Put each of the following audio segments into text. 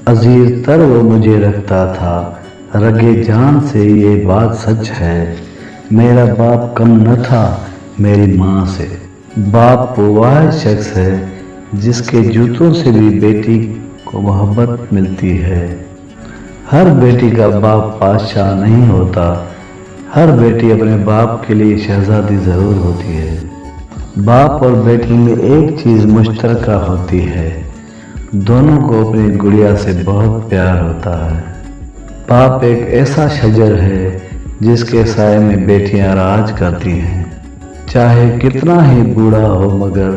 عزیز تر وہ مجھے رکھتا تھا رگے جان سے، یہ بات سچ ہے، میرا باپ کم نہ تھا میری ماں سے۔ باپ وہ واحد شخص ہے جس کے جوتوں سے بھی بیٹی کو محبت ملتی ہے۔ ہر بیٹی کا باپ بادشاہ نہیں ہوتا، ہر بیٹی اپنے باپ کے لیے شہزادی ضرور ہوتی ہے۔ باپ اور بیٹی میں ایک چیز مشترکہ ہوتی ہے، دونوں کو اپنی گڑیا سے بہت پیار ہوتا ہے۔ باپ ایک ایسا شجر ہے جس کے سائے میں بیٹیاں راج کرتی ہیں، چاہے کتنا ہی بوڑھا ہو مگر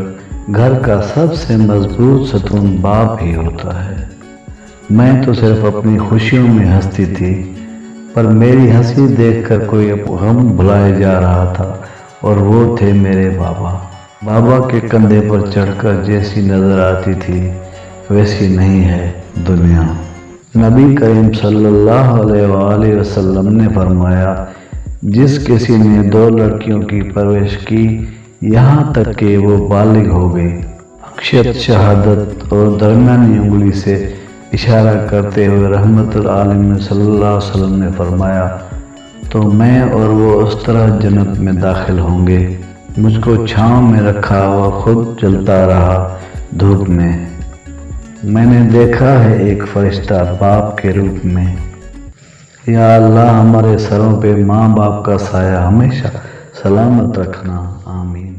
گھر کا سب سے مضبوط ستون باپ ہی ہوتا ہے۔ میں تو صرف اپنی خوشیوں میں ہنستی تھی، پر میری ہنسی دیکھ کر کوئی غم بھلائے جا رہا تھا، اور وہ تھے میرے بابا۔ بابا کے کندھے پر چڑھ کر جیسی نظر آتی تھی ویسی نہیں ہے دنیا۔ نبی کریم صلی اللہ علیہ وآلہ وسلم نے فرمایا، جس کسی نے 2 لڑکیوں کی پرورش کی یہاں تک کہ وہ بالغ ہو گئی، اکشت شہادت اور درمیانی انگلی سے اشارہ کرتے ہوئے رحمت العالمین صلی اللہ علیہ وسلم نے فرمایا، تو میں اور وہ اس طرح جنت میں داخل ہوں گے۔ مجھ کو چھاؤں میں رکھا اور خود جلتا رہا دھوپ میں۔ میں نے دیکھا ہے ایک فرشتہ باپ کے روپ میں۔ یا اللہ ہمارے سروں پہ ماں باپ کا سایہ ہمیشہ سلامت رکھنا، آمین۔